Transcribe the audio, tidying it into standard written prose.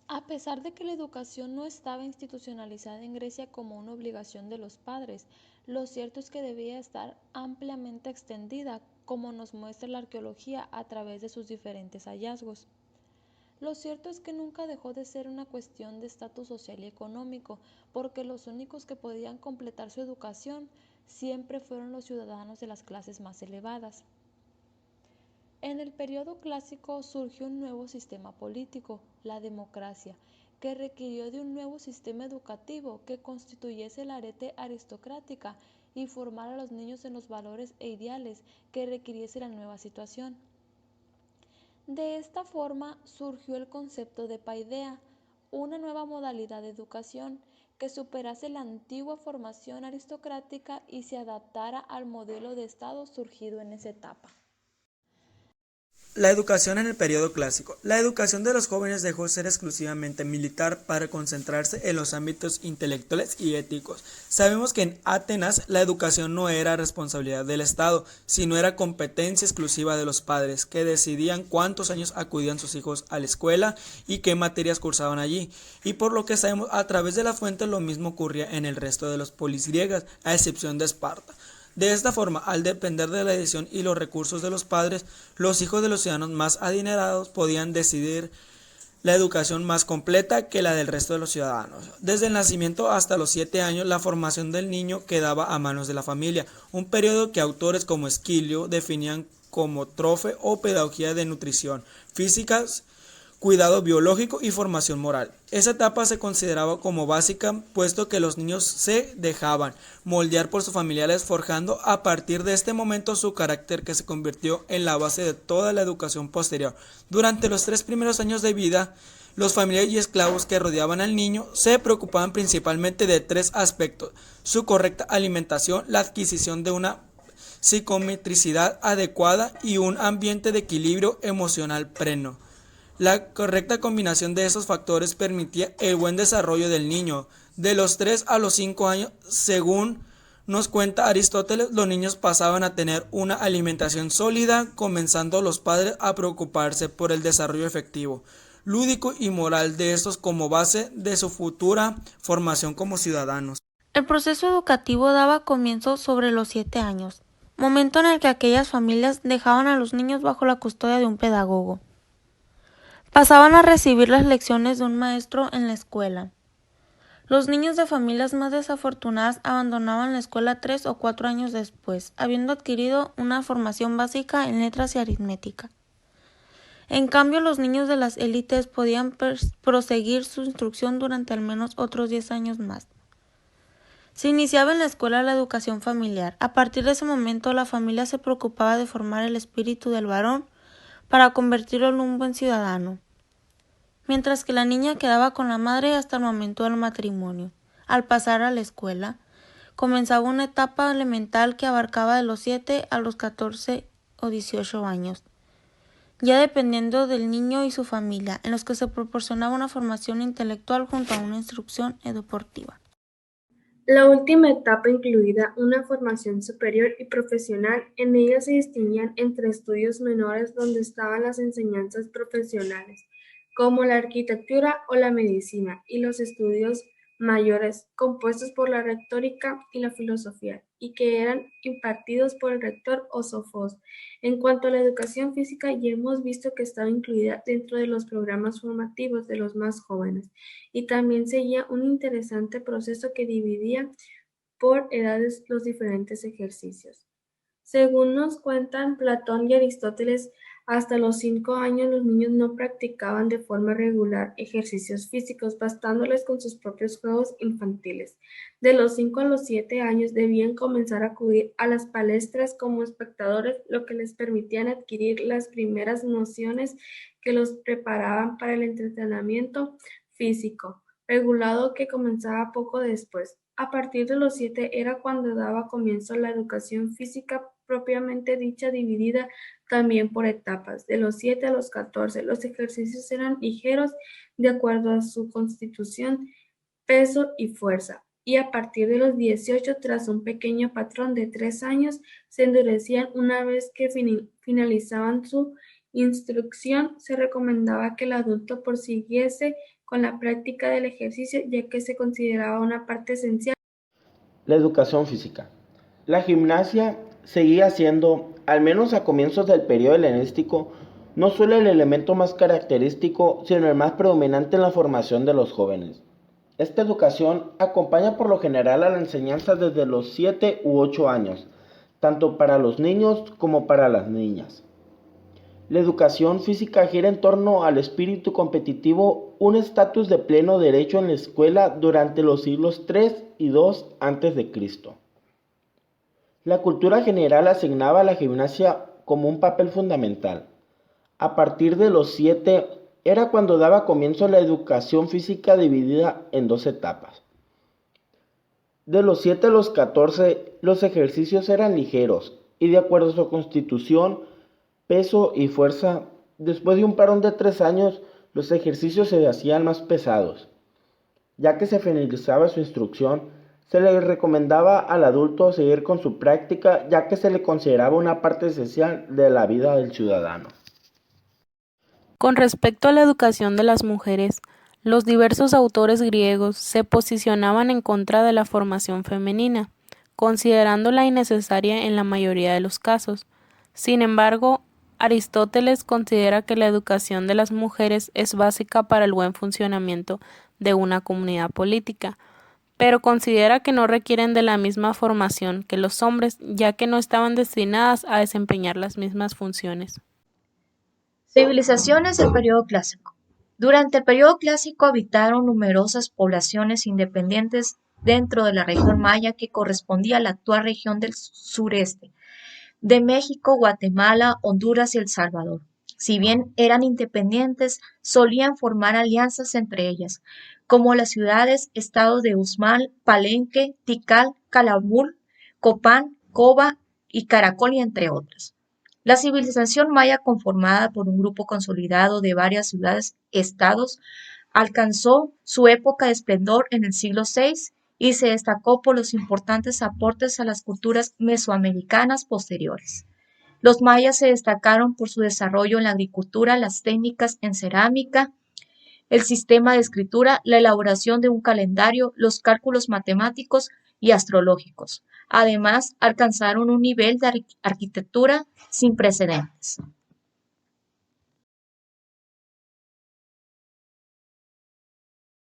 A pesar de que la educación no estaba institucionalizada en Grecia como una obligación de los padres, lo cierto es que debía estar ampliamente extendida, como nos muestra la arqueología a través de sus diferentes hallazgos. Lo cierto es que nunca dejó de ser una cuestión de estatus social y económico, porque los únicos que podían completar su educación siempre fueron los ciudadanos de las clases más elevadas. En el periodo clásico surgió un nuevo sistema político, la democracia, que requirió de un nuevo sistema educativo que constituyese el arete aristocrática y formara a los niños en los valores e ideales que requiriese la nueva situación. De esta forma surgió el concepto de paideia, una nueva modalidad de educación que superase la antigua formación aristocrática y se adaptara al modelo de Estado surgido en esa etapa. La educación en el periodo clásico. La educación de los jóvenes dejó de ser exclusivamente militar para concentrarse en los ámbitos intelectuales y éticos. Sabemos que en Atenas la educación no era responsabilidad del Estado, sino era competencia exclusiva de los padres, que decidían cuántos años acudían sus hijos a la escuela y qué materias cursaban allí. Y por lo que sabemos a través de la fuente lo mismo ocurría en el resto de los polis griegas, a excepción de Esparta. De esta forma, al depender de la decisión y los recursos de los padres, los hijos de los ciudadanos más adinerados podían decidir la educación más completa que la del resto de los ciudadanos. Desde el nacimiento hasta los 7 años, la formación del niño quedaba a manos de la familia, un periodo que autores como Esquilio definían como trofe o pedagogía de nutrición física, cuidado biológico y formación moral. Esa etapa se consideraba como básica, puesto que los niños se dejaban moldear por sus familiares, forjando a partir de este momento su carácter, que se convirtió en la base de toda la educación posterior. Durante los 3 primeros años de vida, los familiares y esclavos que rodeaban al niño se preocupaban principalmente de 3 aspectos: su correcta alimentación, la adquisición de una psicometricidad adecuada y un ambiente de equilibrio emocional pleno. La correcta combinación de esos factores permitía el buen desarrollo del niño. De los 3 a los 5 años, según nos cuenta Aristóteles, los niños pasaban a tener una alimentación sólida, comenzando los padres a preocuparse por el desarrollo efectivo, lúdico y moral de estos como base de su futura formación como ciudadanos. El proceso educativo daba comienzo sobre los 7 años, momento en el que aquellas familias dejaban a los niños bajo la custodia de un pedagogo. Pasaban a recibir las lecciones de un maestro en la escuela. Los niños de familias más desafortunadas abandonaban la escuela 3 o 4 años después, habiendo adquirido una formación básica en letras y aritmética. En cambio, los niños de las élites podían proseguir su instrucción durante al menos otros 10 años más. Se iniciaba en la escuela la educación familiar. A partir de ese momento, la familia se preocupaba de formar el espíritu del varón para convertirlo en un buen ciudadano, mientras que la niña quedaba con la madre hasta el momento del matrimonio. Al pasar a la escuela, comenzaba una etapa elemental que abarcaba de los 7 a los 14 o 18 años, ya dependiendo del niño y su familia, en los que se proporcionaba una formación intelectual junto a una instrucción deportiva. La última etapa incluía una formación superior y profesional. En ella se distinguían entre estudios menores, donde estaban las enseñanzas profesionales, como la arquitectura o la medicina, y los estudios mayores, compuestos por la retórica y la filosofía, y que eran impartidos por el rector o sofos. En cuanto a la educación física, ya hemos visto que estaba incluida dentro de los programas formativos de los más jóvenes, y también seguía un interesante proceso que dividía por edades los diferentes ejercicios. Según nos cuentan Platón y Aristóteles, hasta los 5 años los niños no practicaban de forma regular ejercicios físicos, bastándoles con sus propios juegos infantiles. De los 5 a los 7 años debían comenzar a acudir a las palestras como espectadores, lo que les permitían adquirir las primeras nociones que los preparaban para el entrenamiento físico, regulado que comenzaba poco después. A partir de los 7 era cuando daba comienzo la educación física propiamente dicha, dividida también por etapas. De los 7 a los 14, los ejercicios eran ligeros de acuerdo a su constitución, peso y fuerza. Y a partir de los 18, tras un pequeño patrón de 3 años, se endurecían una vez que finalizaban su instrucción. Se recomendaba que el adulto prosiguiese con la práctica del ejercicio, ya que se consideraba una parte esencial. La educación física. La gimnasia seguía siendo, al menos a comienzos del periodo helenístico, no solo el elemento más característico, sino el más predominante en la formación de los jóvenes. Esta educación acompaña por lo general a la enseñanza desde los 7 u 8 años, tanto para los niños como para las niñas. La educación física gira en torno al espíritu competitivo, un estatus de pleno derecho en la escuela durante los siglos 3 y 2 a.C. La cultura general asignaba a la gimnasia como un papel fundamental. A partir de los 7 era cuando daba comienzo la educación física dividida en dos etapas. De los 7 a los 14 los ejercicios eran ligeros y de acuerdo a su constitución, peso y fuerza, después de un parón de 3 años los ejercicios se hacían más pesados. Ya que se finalizaba su instrucción, se le recomendaba al adulto seguir con su práctica, ya que se le consideraba una parte esencial de la vida del ciudadano. Con respecto a la educación de las mujeres, los diversos autores griegos se posicionaban en contra de la formación femenina, considerándola innecesaria en la mayoría de los casos. Sin embargo, Aristóteles considera que la educación de las mujeres es básica para el buen funcionamiento de una comunidad política, pero considera que no requieren de la misma formación que los hombres, ya que no estaban destinadas a desempeñar las mismas funciones. Civilizaciones del periodo clásico. Durante el periodo clásico habitaron numerosas poblaciones independientes dentro de la región maya que correspondía a la actual región del sureste, de México, Guatemala, Honduras y El Salvador. Si bien eran independientes, solían formar alianzas entre ellas, como las ciudades-estados de Uxmal, Palenque, Tikal, Calakmul, Copán, Coba y Caracol, y entre otras. La civilización maya, conformada por un grupo consolidado de varias ciudades-estados, alcanzó su época de esplendor en el siglo VI y se destacó por los importantes aportes a las culturas mesoamericanas posteriores. Los mayas se destacaron por su desarrollo en la agricultura, las técnicas en cerámica, el sistema de escritura, la elaboración de un calendario, los cálculos matemáticos y astrológicos. Además, alcanzaron un nivel de arquitectura sin precedentes.